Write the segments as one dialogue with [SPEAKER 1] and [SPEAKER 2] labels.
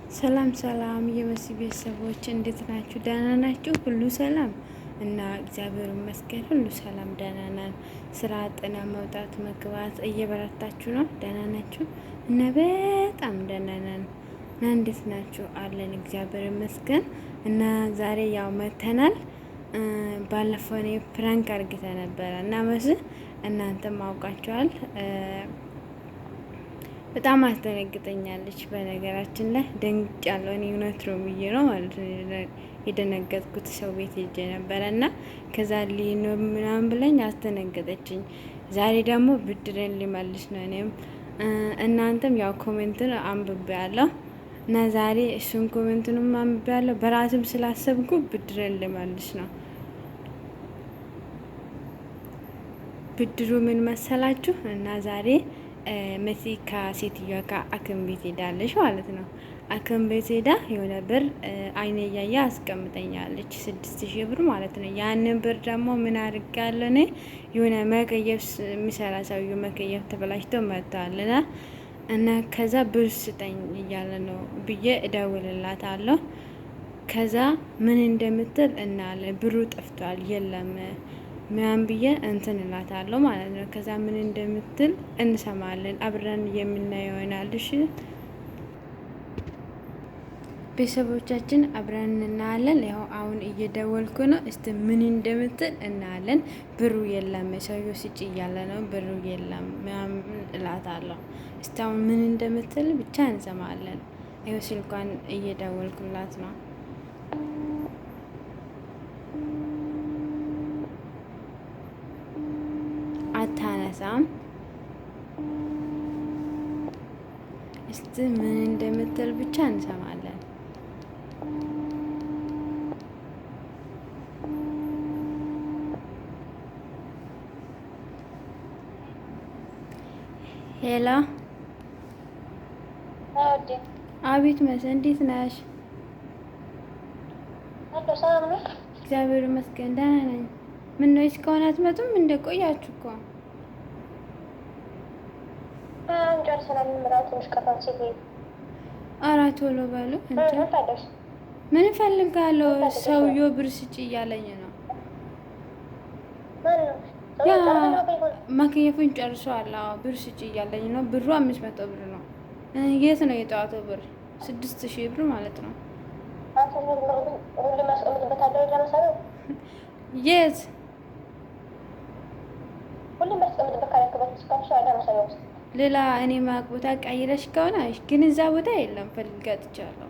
[SPEAKER 1] ሰላም ሰላም የመሲ ቤተሰቦች እንዴት ናችሁ? ደህና ናችሁ? ሁሉ ሰላም እና እግዚአብሔር ይመስገን ሁሉ ሰላም ደህና ነን። ስራ ጤና መውጣት መግባት እየበረታችሁ ነው? ደህና ናችሁ? እና በጣም ደህና ነን። እና እንዴት ናችሁ? አለን እግዚአብሔር ይመስገን። እና ዛሬ ያው መተናል። ባለፈው እኔ ፕራንክ አርግተ ነበረ እና መስ እናንተም አውቃችኋል። በጣም አስደነግጠኛለች። በነገራችን ላይ ደንግጫለሁ። እኔ እውነት ነው ብዬ ነው ማለት ነው የደነገጥኩት። ሰው ቤት ሄጄ ነበረ እና ከዛ ሊኖ ምናምን ብለኝ አስደነገጠችኝ። ዛሬ ደግሞ ብድሬን ሊመልስ ነው። እኔም እናንተም ያው ኮሜንትን አንብቤ ያለሁ እና ዛሬ እሱን ኮሜንትንም አንብቤ ያለሁ በራስም ስላሰብኩ ብድሬን ሊመልስ ነው። ብድሩ ምን መሰላችሁ? እና ዛሬ መሲ ከሴትዮዋ ጋር ሐኪም ቤት ሄዳለች ማለት ነው። ሐኪም ቤት ሄዳ የሆነ ብር አይኔ እያየ አስቀምጠኛለች 6,000 ብር ማለት ነው። ያንን ብር ደግሞ ምን አድርጋለሁ እኔ የሆነ መቀየፍ የሚሰራ ሰውዬው መቀየፍ ተበላሽቶ መጥተዋልና እና ከዛ ብር ስጠኝ እያለ ነው ብዬ እደውልላታለሁ። ከዛ ምን እንደምትል እናለ ብሩ ጠፍቷል የለም ምናምን ብዬ እንትን እላታለሁ ማለት ነው። ከዛ ምን እንደምትል እንሰማለን፣ አብረን የምናየው ይሆናል። እሺ ቤተሰቦቻችን አብረን እናያለን። ያው አሁን እየደወልኩ ነው። እስቲ ምን እንደምትል እናያለን። ብሩ የለም ሰውዬው ስጪ እያለ ነው፣ ብሩ የለም ምናምን እላታለሁ። እስቲ አሁን ምን እንደምትል ብቻ እንሰማለን። ይኸው ስልኳን እየደወልኩላት ነው። አታነሳም። እስቲ ምን እንደምትል ብቻ እንሰማለን። ሄሎ፣ አቤት መስ እንዴት ነሽ? እግዚአብሔር ይመስገን ደህና ነኝ። ምን ነው እስካሁን አትመጡም? እንደቆያችሁ እኮ ኧረ ቶሎ በሉ። ምን እፈልጋለሁ? ሰውዬው ብር ስጪ እያለኝ ነው። ያ መክየፉን ጨርሰዋል። ብር ስጪ እያለኝ ነው። ብሩ 500 ብር ነው። የት ነው የጠዋቱ ብር? 6,000 ብር ማለት ነው። የት ሌላ እኔ ማቅ ቦታ ቀይረሽ ከሆነ ግን እዛ ቦታ የለም። ፈልጋጥቻለሁ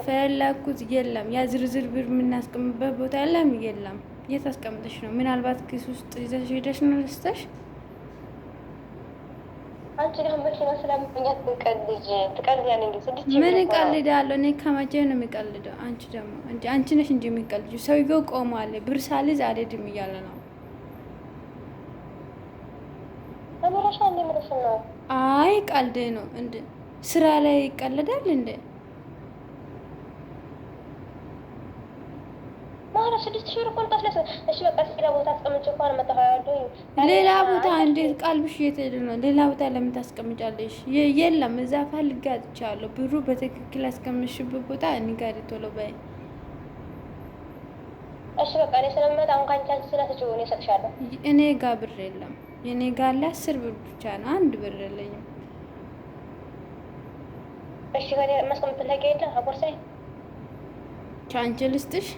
[SPEAKER 1] ፈለኩት የለም። ያ ዝርዝር ብር የምናስቀምበት ቦታ የለም። የት አስቀምጠሽ ነው? ምናልባት ኪስ ውስጥ ይዘሽ ሄደሽ ነው ልስተሽ። ምን እቀልዳለሁ እኔ? ከመቼ ነው የሚቀልደው? አንቺ ደግሞ አንቺ ነሽ እንጂ የሚቀልጂው። ሰውዬው ቆሟል። ብር ሳልይዝ አልሄድም እያለ ነው። አይ ቀልድ ነው እንዴ? ስራ ላይ ይቀልዳል እንዴ? ሌላ ቦታ እንዴት ቃልብሽ እየተሄደ ነው? ሌላ ቦታ ለምን ታስቀምጫለሽ? የለም እዛ ፈልጌ አጥቻለሁ። ብሩ በትክክል ያስቀምሽበት ቦታ ንገሪ ቶሎ በይ። እሺ በቃ እኔ ስለምመጣ አሁን ካንቺ ስለተጨው ነው እሰጥሻለሁ። እኔ ጋር ብር የለም። የኔ ጋር 10 ብር ብቻ ነው። 1 ብር የለኝም። እሺ ጋር ማስቀመጥ ለቀ የለ አቦርሳይ ቻንቺ ልስጥሽ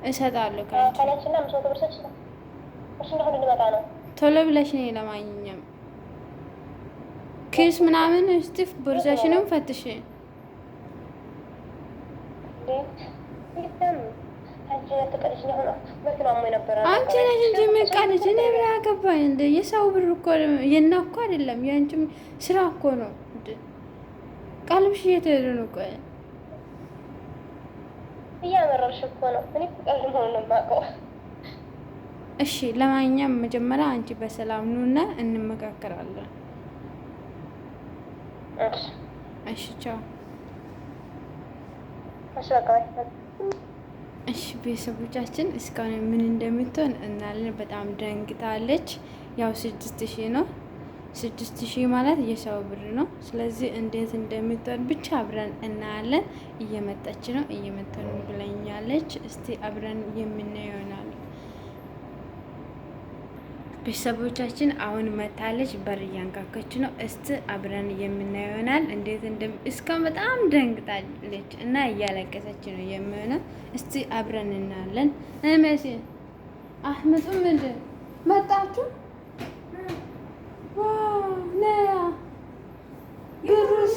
[SPEAKER 1] እሰጣለሁ። ካንቺና 500 ብር ሰጥሽ ነው። እሺ እንደሆነ ልመጣ ነው። ቶሎ ብለሽ ነይ። ለማንኛውም ኪስ ምናምን እስቲ ቦርሳሽንም ፈትሽ። አንቺ ነሽ እንጂ የምትቀልጂ። እኔ ምን አገባኝ እንደ የሰው ብር እኮ የና እኮ አይደለም የአንቺም ስራ እኮ ነው። ቀልብሽ እየተሄደ ነው። ቆይ እያመረርሽ እኮ ነው። እኔ ቀልድ መሆኑን ነው የማውቀው። እሺ ለማንኛውም መጀመሪያ አንቺ በሰላም ኑና እንመካከራለን። እሺ ቻው። እሺ ቤተሰቦቻችን እስካሁን ምን እንደምትሆን እናለን። በጣም ደንግጣለች። ያው 6,000 ነው 6,000 ማለት የሰው ብር ነው። ስለዚህ እንዴት እንደምትሆን ብቻ አብረን እናያለን። እየመጣች ነው ብለኛለች። እስቲ አብረን የምናየው ይሆናል። ቤተሰቦቻችን አሁን መታለች፣ በር እያንኳኳች ነው። እስቲ አብረን የምናየው ይሆናል። እንዴት እስከ በጣም ደንግጣለች እና እያለቀሰች ነው የሚሆነው። እስቲ አብረን እናያለን። መሲ አህመጡም እንደ መጣችሁ ነያ ብሩስ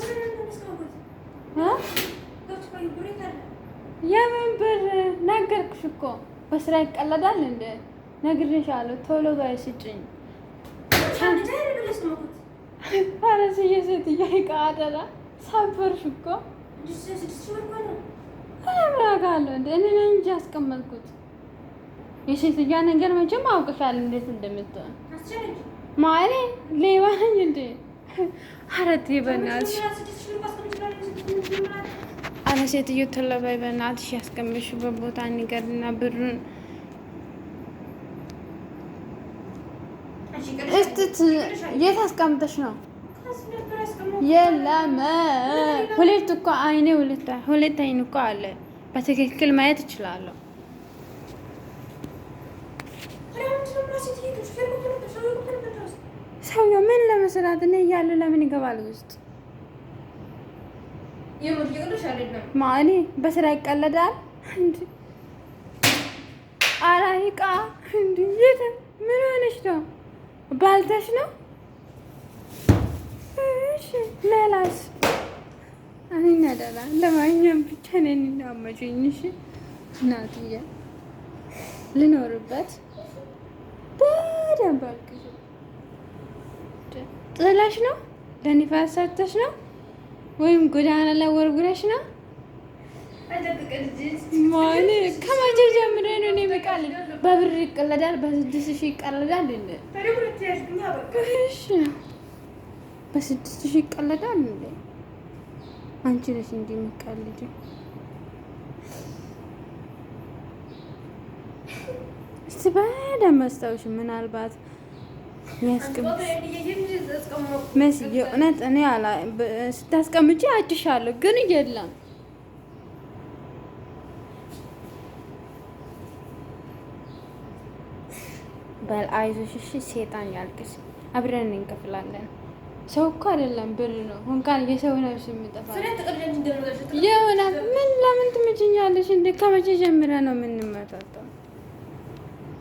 [SPEAKER 1] የምን ብር ነገርኩሽ እኮ በስራ ይቀለዳል እንደ ነግሬሻለሁ። ቶሎ ጋር ስጭኝ። ፈረስ የሴትዮ ዕቃ አደራ ሰበርሽ እኮ አላምራጋለሁ እንደ እኔ ነኝ እንጂ ያስቀመጥኩት። የሴትዮዋ ነገር መቼም አውቅሻል እንዴት እንደምትሆን ማለ ሌባ ነኝ እንዴ? አረቴ በእናትሽ አረ ሴትዮ ቶሎ በይ በእናትሽ። ያስቀመጥሽበት ቦታ ንገሪና ብሩን እስቲ የት አስቀምጠሽ ነው? የለም ሁለት እኮ አይኔ ሁለት አይን እኮ አለ። በትክክል ማየት እችላለሁ። ሰውዬው ምን ለመስራት እኔ እያለ ለምን ይገባል ውስጥ? ማኔ በስራ ይቀለዳል እንዴ? አላይቃ እንዴ? የት ምን ሆነሽ ነው? ባልተሽ ነው? እሺ ሌላስ? እኔ ነደላ ለማንኛውም ብቻ ነኝ እናመጪኝ። እሺ እናትዬ ልኖርበት በደንብ አልቅሽ። ጥለሽ ነው? ለኒፋስ ሰጥተሽ ነው ወይም ጎዳና ላይ ወርጉረሽ ነው? ማኔ ከመቼ ጀምሬ ነው እኔ የምቀልድ? በብር ይቀለዳል፣ በ6,000 ይቀለዳል እንዴ? እሺ በ6,000 ይቀለዳል እንዴ? አንቺ ነሽ እንጂ የምትቀልጂ። እስቲ በደንብ አስታውሽ። ምናልባት መስዬ እውነት እኔ ስታስቀምጪ አጭሻለሁ ግን የለም። በል አይዞሽ እሺ። ሴጣን ያልቅስ፣ አብረን እንከፍላለን። ሰው እኮ አይደለም ብር ነው። እንኳን የሰው ነፍስ የሚጠፋ የሆነ ምን ለምን ትምጭኛለሽ እንዴ? ከመቼ ጀምረ ነው የምንመጣጣው?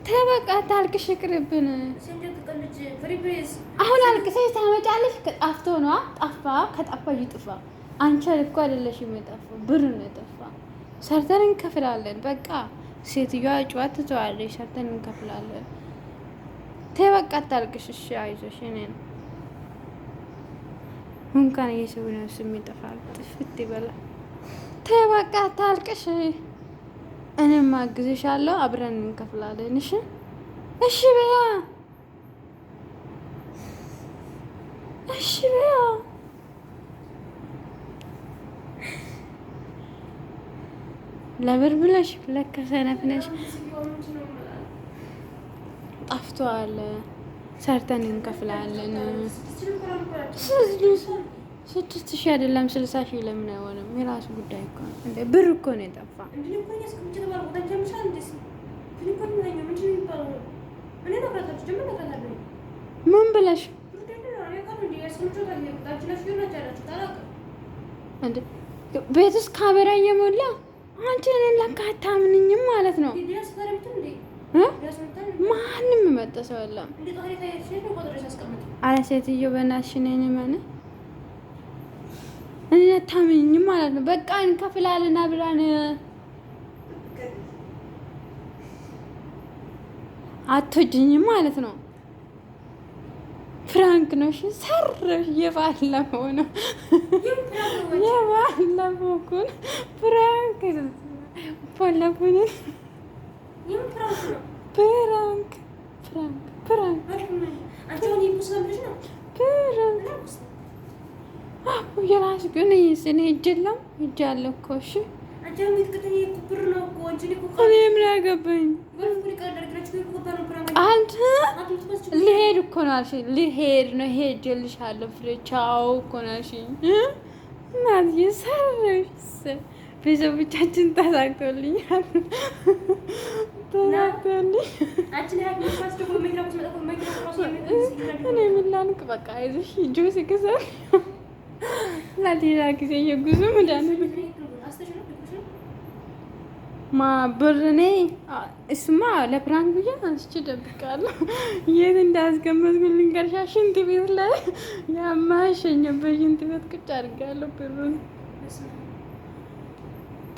[SPEAKER 1] ተበቃ ታልቅሽ፣ ይቅርብን። አሁን አልቅሰሽ ታመጫለሽ። ከጣፍቶ ነዋ። ጠፋ፣ ከጠፋ ይጥፋ። አንቺ እኮ አይደለሽ የሚጠፋው፣ ብር ነው የጠፋ። ሰርተን እንከፍላለን። በቃ ሴትዮዋ ጨዋታ ትተዋለች። ሰርተን እንከፍላለን። ተበቃ ታልቅሽ። እሺ አይዞሽ። እኔ ነው እንኳን የሰው ነፍስ የሚጠፋ ጥፍት ይበላል። ተበቃ ታልቅሽ። እኔም አግዝሻለሁ፣ አብረን እንከፍላለን። እሺ እሺ በያ እሺ በያ። ለብር ብለሽ ለካ ሰነፍ ነሽ። ጠፍቷል። ሰርተን እንከፍላለን። 6,000 አይደለም 60,000 ለምን አይሆንም? የራሱ ጉዳይ እኮ ነው እንዴ። ብር እኮ ነው የጠፋ። ምን ብለሽ እንዴ? ቤት ውስጥ ካሜራ እየሞላ አንቺ እኔን ለካ አታምንኝም ማለት ነው። ማንም መጣ ሰው የለም። አረ ሴትዮ በእናትሽ ነኝ ማነ እኔ አታምንኝም ማለት ነው። በቃ እንከፍላለን አብረን። አትወጂኝም ማለት ነው። ፍራንክ ነው። እሺ ሰረሽ የባለፈው ነው የባለፈው እኮ ፍራንክ ባለፈው ፍራንክ የራሱ ግን እኔ እጅ የለም እጅ አለ እኮ። እሺ እኔ ምን አገባኝ? አንተ ልሄድ እኮ ነው አልሽኝ። ልሄድ ነው ሄጄልሻለሁ። ፍሬ ቻው እኮ ነው አልሽኝ። እናትዬ ሰረሽ ቤተሰቦቻችን ተሳክቶልኛል። እኔ ምን ላድርግ? በቃ አይዞሽ ጁስ ይገዛል ለሌላ ጊዜ የጉዞ መድኃኒት ብር እኔ እሱማ ለፕራንክ ብዬ አንስቼ እደብቃለሁ። የት እንዳስቀመጥኩት ልንገርሻ? ሽንት ቤት ላይ ያማሸኝበት ሽንት ቤት ቁጭ አድርጋለሁ ብሩን።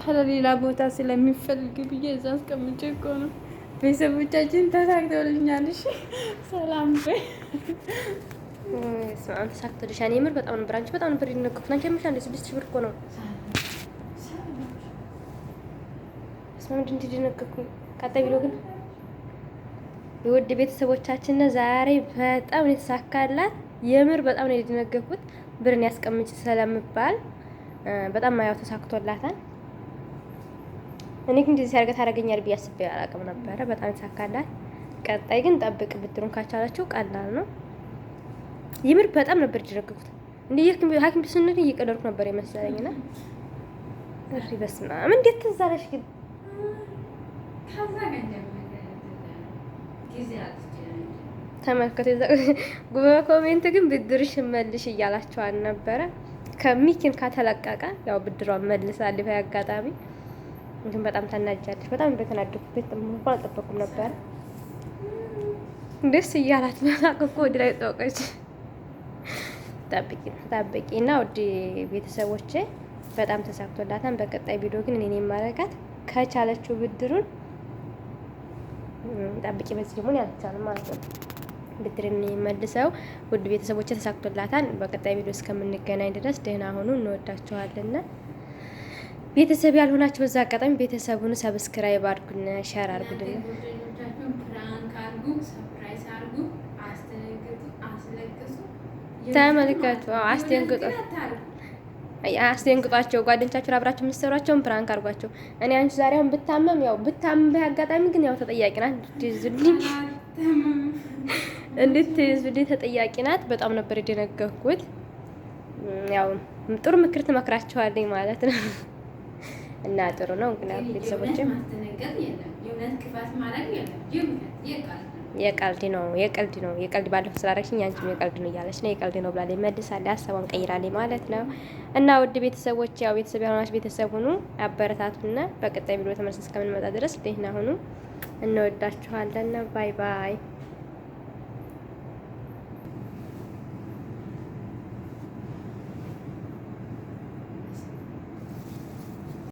[SPEAKER 1] ከሌላ ቦታ ስለሚፈልግ ብዬ እዛ አስቀምጬ እኮ ነው። ቤተሰቦቻችን ተሳክተውልኛል። እሺ ሰላም በይ።
[SPEAKER 2] ተሳክቶልሻል። የምር በጣም ነበር አንቺ በጣም ነበር የደነገጥኩት። አንቺ የምርሽ 6,000 ብር እኮ ነው። ምንድን እንደደነገጥኩኝ ቀጣይ ቪዲዮ ግን የውድ ቤተሰቦቻችን ዛሬ በጣም የተሳካላት የምር በጣም ነው የደነገጥኩት። ብርን ያስቀምጭ ስለምባል በጣም ያው ተሳክቶላታል። እኔ ግን እንደዚህ አድርጋ ታደርገኛል ብዬ አስቤ አላውቅም ነበረ። በጣም የተሳካላት። ቀጣይ ግን ጠብቅ፣ ብድሩን ካቻላችሁ ቀላል ነው። የምር በጣም ነበር የደነገጥኩት። እንዴ ሐኪም ቤት ስንሄድ እየቀለድኩ ነበር የመሰለኝና እሪ በስመ አብ እንዴት ትዝ አለሽ ግን ተመልከቱ። በኮሜንት ግን ብድርሽ መልሽ እያላችኋል ነበረ። ከሚኪን ከተለቀቀ ያው ብድሯን መልሳለሁ። በአጋጣሚ ግን በጣም ተናጃለች። በጣም እንደተናደድኩት እንኳን አልጠበኩም ነበረ። ደስ እያላት መሳቅ እኮ ወደ ላይ ጦቀች። ጠብቂ እና ወደ ቤተሰቦቼ በጣም ተሳክቶላታል። በቀጣይ ቪዲዮ ግን እኔ የማረጋት ከቻለችው ብድሩን ጠብቂ። በዚህ ደግሞ ያልቻለ ማለት ነው ብድርን መልሰው። ውድ ቤተሰቦቼ ተሳክቶላታል። በቀጣይ ቪዲዮ እስከምንገናኝ ድረስ ደህና ሁኑ። እንወዳችኋለን። ቤተሰብ ያልሆናችሁ በዛ አጋጣሚ ቤተሰቡን ሰብስክራይብ አድርጉና ሼር አድርጉልን። ተመልከቱ፣ አስደንግጧቸው። ጓደኞቻችሁ አብራችሁ የምትሰሯቸውን ፕራንክ አድርጓቸው። እኔ አንቺ ዛሬ አሁን ብታመም ያው ብታመም በአጋጣሚ ግን ያው ተጠያቂ ናት። እንድትይዙልኝ ተጠያቂ ናት። በጣም ነበር የደነገርኩት። ያው ጥሩ ምክር ትመክራቸዋለኝ ማለት ነው እና ጥሩ ነው እንግዲህ ቤተሰቦችም የቀልድ ባለፈው ስላደረግሽኝ አንቺም የቀልድ ነው እያለች ነው። የቀልድ ነው ብላለች መልሳለች። ሀሳቧን ቀይራለች ማለት ነው። እና ውድ ቤተሰቦች ያው ቤተሰብ ያልሆናችሁ ቤተሰብ ሁኑ፣ አበረታቱና በቀጣይ ቪዲዮ ተመልሰን እስከምንመጣ ድረስ ደህና ሁኑ። እንወዳችኋለን። ባይ ባይ።